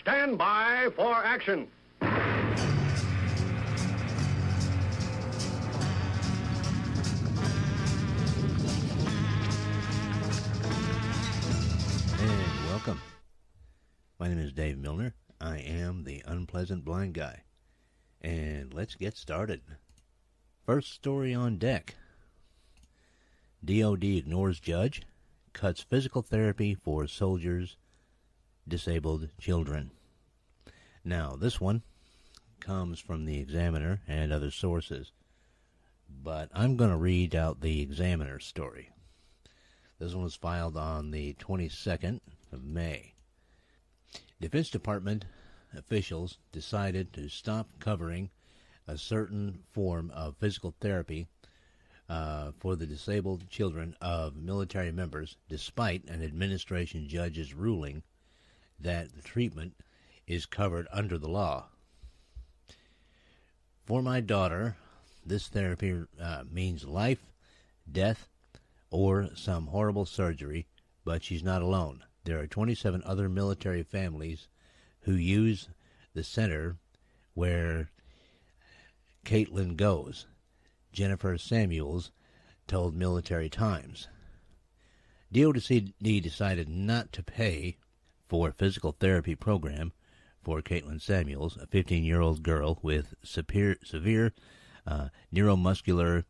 stand by for action. And welcome. My name is Dave Milner. I am the Unpleasant Blind Guy. And let's get started. First story on deck. DOD ignores judge, cuts physical therapy for soldiers, disabled children. Now, this one comes from the Examiner and other sources, but I'm going to read out the Examiner story. This one was filed on the 22nd of May. Defense Department officials decided to stop covering a certain form of physical therapy for the disabled children of military members, despite an administration judge's ruling that the treatment is covered under the law. For my daughter, this therapy means life, death, or some horrible surgery, but she's not alone. There are 27 other military families who use the center where Caitlin goes, Jennifer Samuels told Military Times. DOD decided not to pay for a physical therapy program for Caitlin Samuels, a 15-year-old girl with severe neuromuscular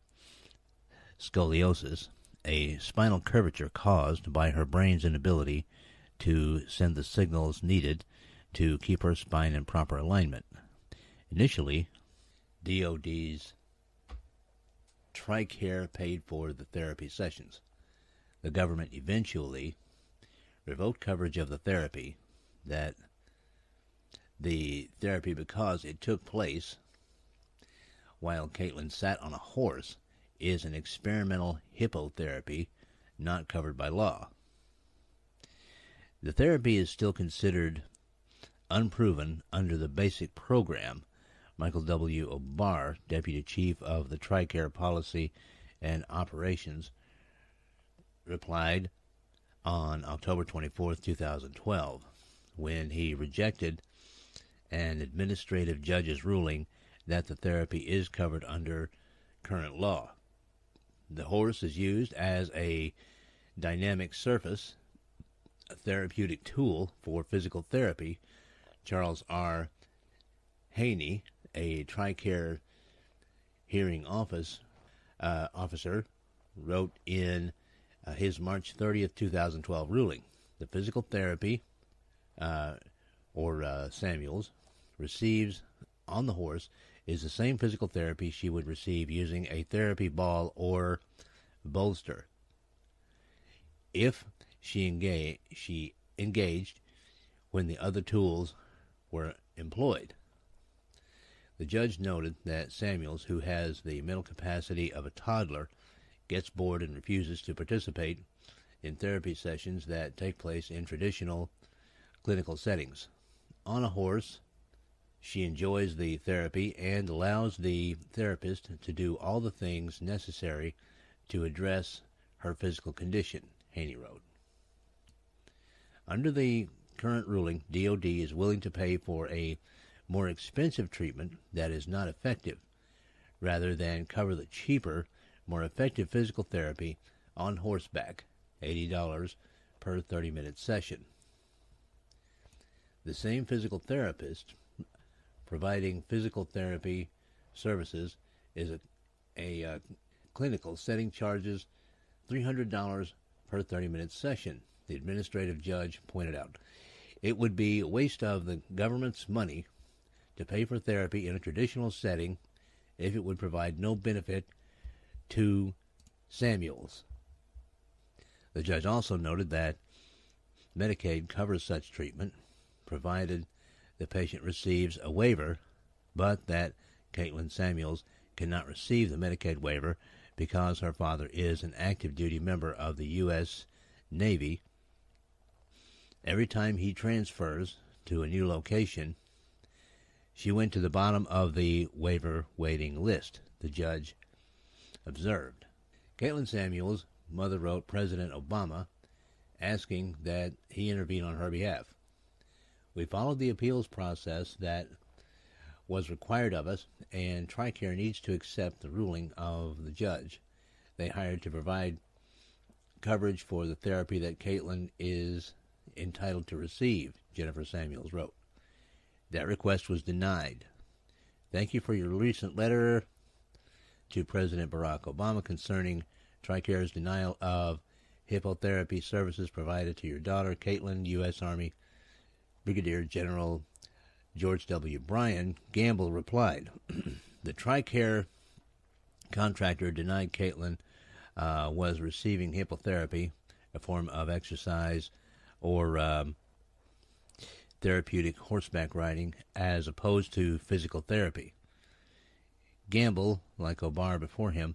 scoliosis, a spinal curvature caused by her brain's inability to send the signals needed to keep her spine in proper alignment. Initially, DOD's TRICARE paid for the therapy sessions. The government eventually revoked coverage of the therapy because it took place while Caitlin sat on a horse is an experimental hippotherapy not covered by law. The therapy is still considered unproven under the basic program. Michael W. O'Barr, Deputy Chief of the TRICARE Policy and Operations, replied on October 24, 2012, when he rejected an administrative judge's ruling that the therapy is covered under current law. The horse is used as a dynamic surface, a therapeutic tool for physical therapy. Charles R. Haney, a TRICARE hearing officer, wrote in his March 30th, 2012 ruling. The physical therapy, Samuels, receives on the horse is the same physical therapy she would receive using a therapy ball or bolster if she engaged when the other tools were employed. The judge noted that Samuels, who has the mental capacity of a toddler, gets bored and refuses to participate in therapy sessions that take place in traditional clinical settings. On a horse, she enjoys the therapy and allows the therapist to do all the things necessary to address her physical condition, Haney wrote. Under the current ruling, DOD is willing to pay for a more expensive treatment that is not effective, rather than cover the cheaper, more effective physical therapy on horseback, $80 per 30-minute session. The same physical therapist providing physical therapy services is a clinical setting charges $300 per 30-minute session, the administrative judge pointed out. It would be a waste of the government's money to pay for therapy in a traditional setting if it would provide no benefit to Samuels. The judge also noted that Medicaid covers such treatment, provided the patient receives a waiver, but that Caitlin Samuels cannot receive the Medicaid waiver because her father is an active duty member of the U.S. Navy. Every time he transfers to a new location, she went to the bottom of the waiver waiting list, the judge observed. Caitlin Samuels' mother wrote President Obama asking that he intervene on her behalf. We followed the appeals process that was required of us, and TRICARE needs to accept the ruling of the judge they hired to provide coverage for the therapy that Caitlin is entitled to receive, Jennifer Samuels wrote. That request was denied. Thank you for your recent letter to President Barack Obama concerning TRICARE's denial of hippotherapy services provided to your daughter, Caitlin. U.S. Army Brigadier General George W. Bryan Gamble replied. The TRICARE contractor denied Caitlin was receiving hippotherapy, a form of exercise or therapeutic horseback riding, as opposed to physical therapy. Gamble, like O'Barr before him,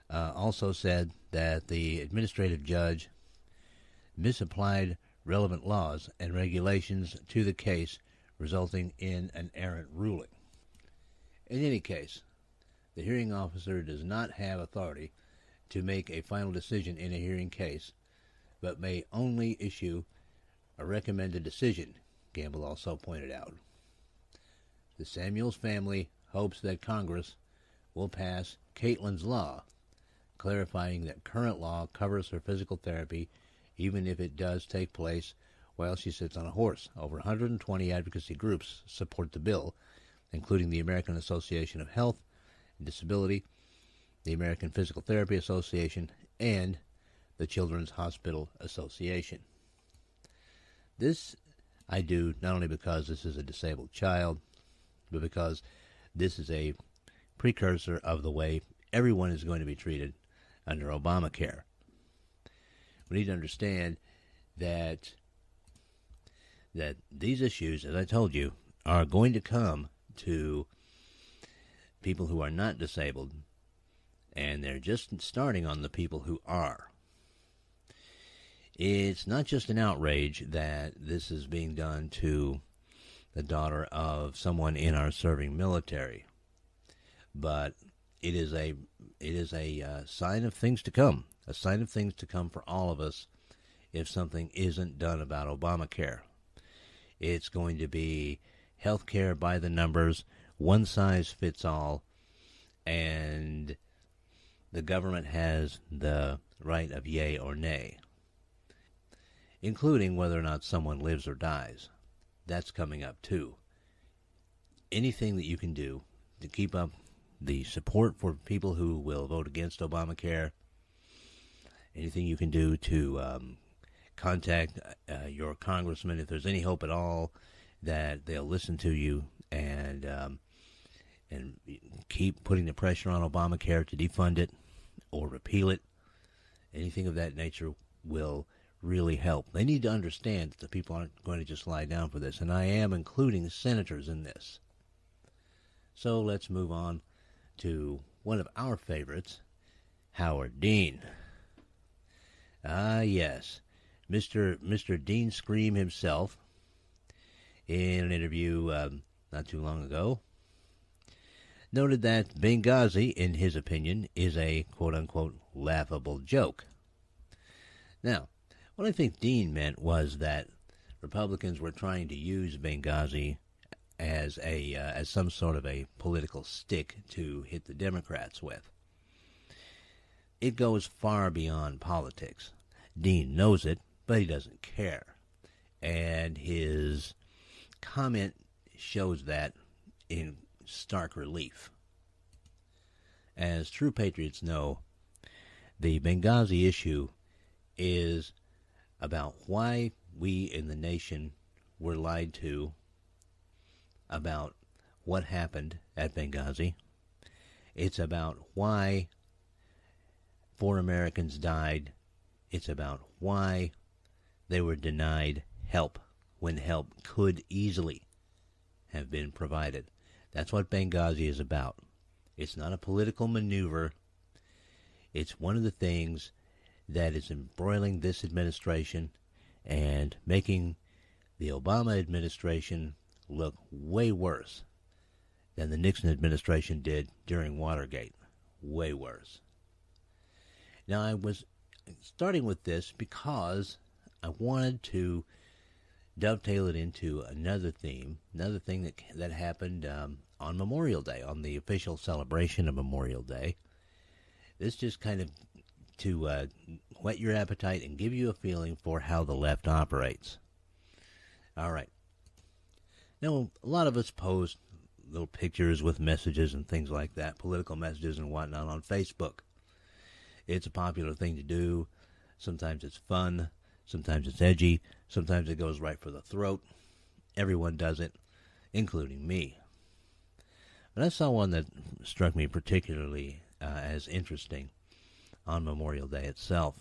also said that the administrative judge misapplied relevant laws and regulations to the case, resulting in an errant ruling. In any case, the hearing officer does not have authority to make a final decision in a hearing case, but may only issue a recommended decision, Gamble also pointed out. The Samuels family hopes that Congress will pass Caitlin's law, clarifying that current law covers her physical therapy even if it does take place while she sits on a horse. Over 120 advocacy groups support the bill, including the American Association of Health and Disability, the American Physical Therapy Association, and the Children's Hospital Association. This I do not only because this is a disabled child, but because this is a precursor of the way everyone is going to be treated under Obamacare. We need to understand that these issues, as I told you, are going to come to people who are not disabled, and they're just starting on the people who are. It's not just an outrage that this is being done to the daughter of someone in our serving military, but it is a sign of things to come, a sign of things to come for all of us if something isn't done about Obamacare. It's going to be health care by the numbers, one size fits all, and the government has the right of yay or nay, including whether or not someone lives or dies. That's coming up too. Anything that you can do to keep up the support for people who will vote against Obamacare, anything you can do to contact your congressman if there's any hope at all that they'll listen to you and keep putting the pressure on Obamacare to defund it or repeal it. Anything of that nature will really help. They need to understand that the people aren't going to just lie down for this, and I am including senators in this. So let's move on to one of our favorites, Howard Dean. Ah, yes. Mr. Dean Scream himself, in an interview not too long ago, noted that Benghazi, in his opinion, is a quote-unquote laughable joke. Now, what I think Dean meant was that Republicans were trying to use Benghazi as some sort of a political stick to hit the Democrats with. It goes far beyond politics. Dean knows it, but he doesn't care. And his comment shows that in stark relief. As true patriots know, the Benghazi issue is about why we in the nation were lied to about what happened at Benghazi. It's about why 4 Americans died. It's about why they were denied help when help could easily have been provided. That's what Benghazi is about. It's not a political maneuver. It's one of the things that is embroiling this administration and making the Obama administration look way worse than the Nixon administration did during Watergate. Way worse. Now, I was starting with this because I wanted to dovetail it into another theme, another thing that happened on Memorial Day, on the official celebration of Memorial Day. This just kind of to whet your appetite and give you a feeling for how the left operates. All right. Now, a lot of us post little pictures with messages and things like that, political messages and whatnot on Facebook. It's a popular thing to do. Sometimes it's fun. Sometimes it's edgy. Sometimes it goes right for the throat. Everyone does it, including me. But I saw one that struck me particularly as interesting on Memorial Day itself.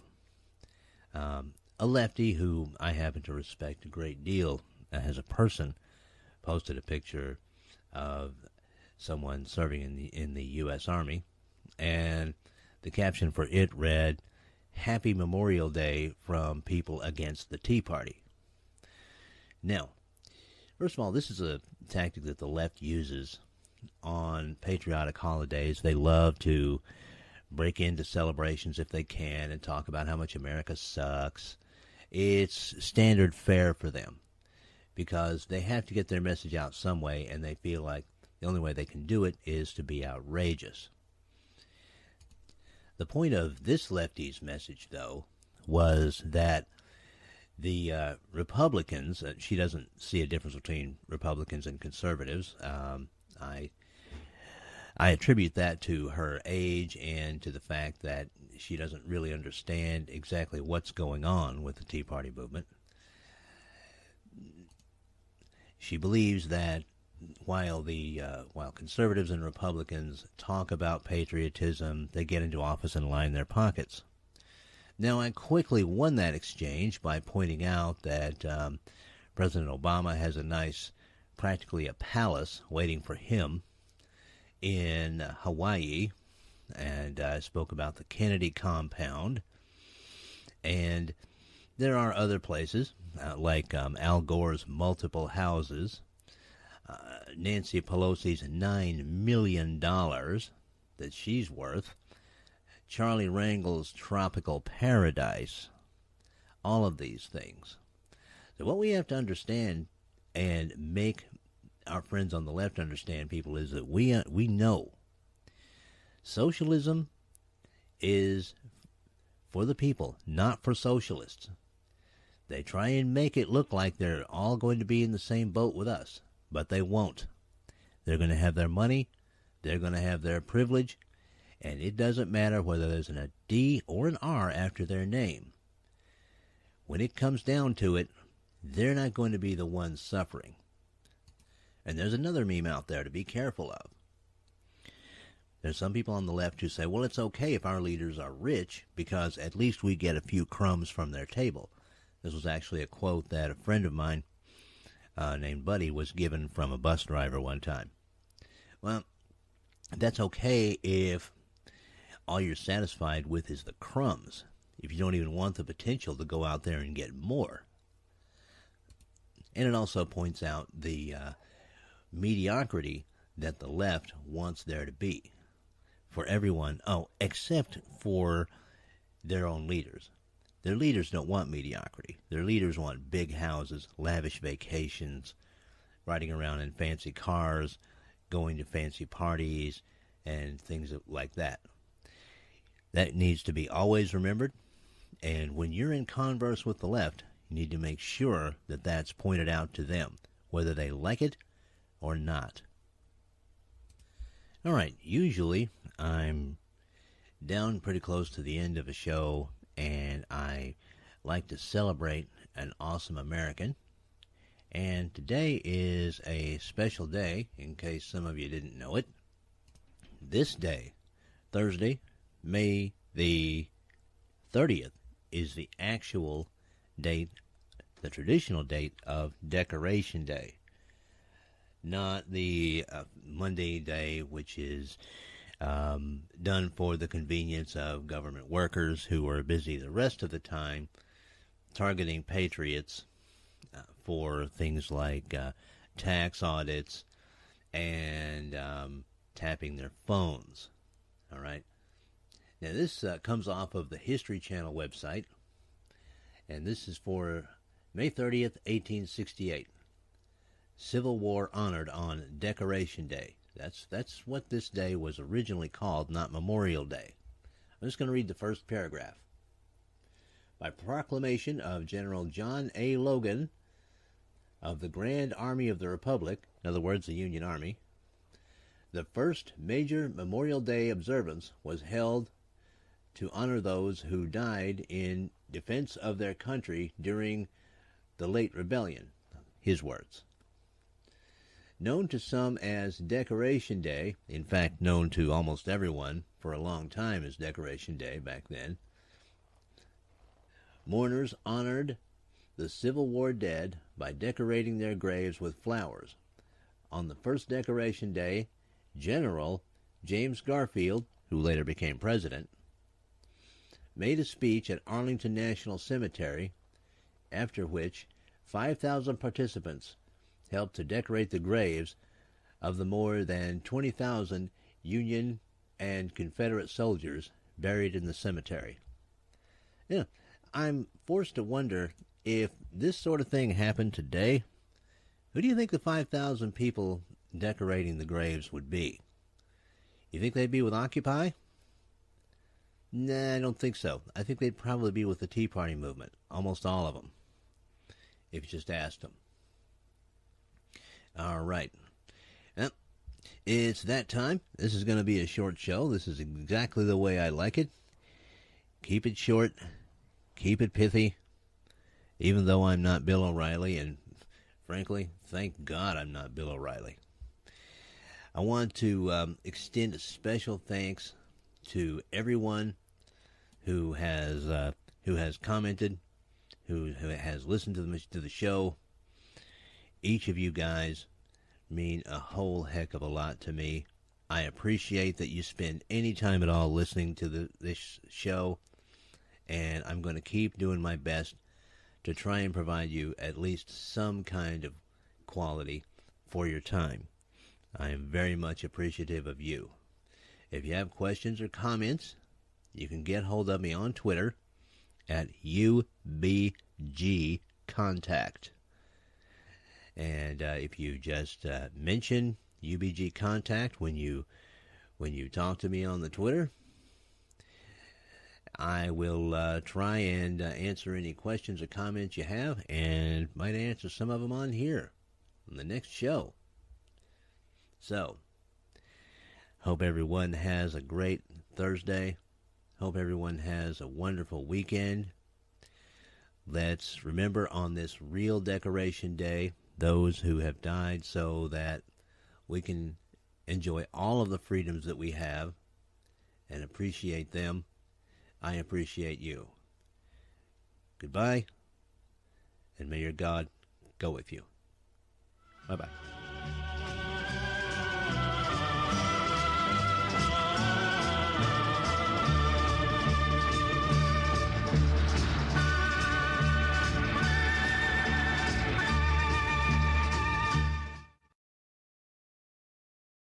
A lefty who I happen to respect a great deal as a person posted a picture of someone serving in the U.S. Army, and the caption for it read, "Happy Memorial Day from people against the Tea Party." Now, first of all, this is a tactic that the left uses on patriotic holidays. They love to break into celebrations if they can and talk about how much America sucks. It's standard fare for them because they have to get their message out some way, and they feel like the only way they can do it is to be outrageous. The point of this lefty's message, though, was that the Republicans, she doesn't see a difference between Republicans and conservatives. I attribute that to her age and to the fact that she doesn't really understand exactly what's going on with the Tea Party movement. She believes that while conservatives and Republicans talk about patriotism, they get into office and line their pockets. Now, I quickly won that exchange by pointing out that President Obama has a nice, practically a palace waiting for him in Hawaii, and I spoke about the Kennedy compound, and there are other places like Al Gore's multiple houses, Nancy Pelosi's $9 million that she's worth, Charlie Rangel's tropical paradise, all of these things. So what we have to understand and make our friends on the left understand, people, is that we know socialism is for the people, not for socialists. They try and make it look like they're all going to be in the same boat with us, but they won't. They're going to have their money, they're going to have their privilege, and it doesn't matter whether there's a D or an R after their name. When it comes down to it, they're not going to be the ones suffering. And there's another meme out there to be careful of. There's some people on the left who say, well, it's okay if our leaders are rich because at least we get a few crumbs from their table. This was actually a quote that a friend of mine named Buddy was given from a bus driver one time. Well, that's okay if all you're satisfied with is the crumbs, if you don't even want the potential to go out there and get more. And it also points out the mediocrity that the left wants there to be for everyone, except for their own leaders. Their leaders don't want mediocrity. Their leaders want big houses, lavish vacations, riding around in fancy cars, going to fancy parties, and things like that. That needs to be always remembered, and when you're in converse with the left, you need to make sure that that's pointed out to them, whether they like it or not. All right, usually I'm down pretty close to the end of a show, and I like to celebrate an awesome American. And today is a special day, in case some of you didn't know it. This day, Thursday, May the 30th, is the actual date, the traditional date of Decoration Day. Not the Monday day, which is done for the convenience of government workers who are busy the rest of the time targeting patriots for things like tax audits and tapping their phones. All right. Now, this comes off of the History Channel website, and this is for May 30th, 1868. Civil War honored on Decoration Day. That's what this day was originally called, not Memorial Day. I'm just going to read the first paragraph. By proclamation of General John A. Logan of the Grand Army of the Republic, in other words, the Union Army, the first major Memorial Day observance was held to honor those who died in defense of their country during the late rebellion. His words. Known to some as Decoration Day, in fact known to almost everyone for a long time as Decoration Day back then, mourners honored the Civil War dead by decorating their graves with flowers. On the first Decoration Day, General James Garfield, who later became president, made a speech at Arlington National Cemetery, after which 5,000 participants helped to decorate the graves of the more than 20,000 Union and Confederate soldiers buried in the cemetery. Yeah, I'm forced to wonder if this sort of thing happened today, who do you think the 5,000 people decorating the graves would be? You think they'd be with Occupy? Nah, I don't think so. I think they'd probably be with the Tea Party movement, almost all of them, if you just asked them. All right. Well, it's that time. This is going to be a short show. This is exactly the way I like it. Keep it short. Keep it pithy. Even though I'm not Bill O'Reilly, and frankly, thank God I'm not Bill O'Reilly. I want to extend a special thanks to everyone who has commented, who has listened to the show. Each of you guys mean a whole heck of a lot to me. I appreciate that you spend any time at all listening to this show, and I'm going to keep doing my best to try and provide you at least some kind of quality for your time. I am very much appreciative of you. If you have questions or comments, you can get hold of me on Twitter at UBGContact. And if you just mention UBG Contact when you talk to me on the Twitter, I will try and answer any questions or comments you have, and might answer some of them on here on the next show. So, hope everyone has a great Thursday. Hope everyone has a wonderful weekend. Let's remember on this real Decoration Day those who have died so that we can enjoy all of the freedoms that we have and appreciate them. I appreciate you. Goodbye, and may your God go with you. Bye-bye.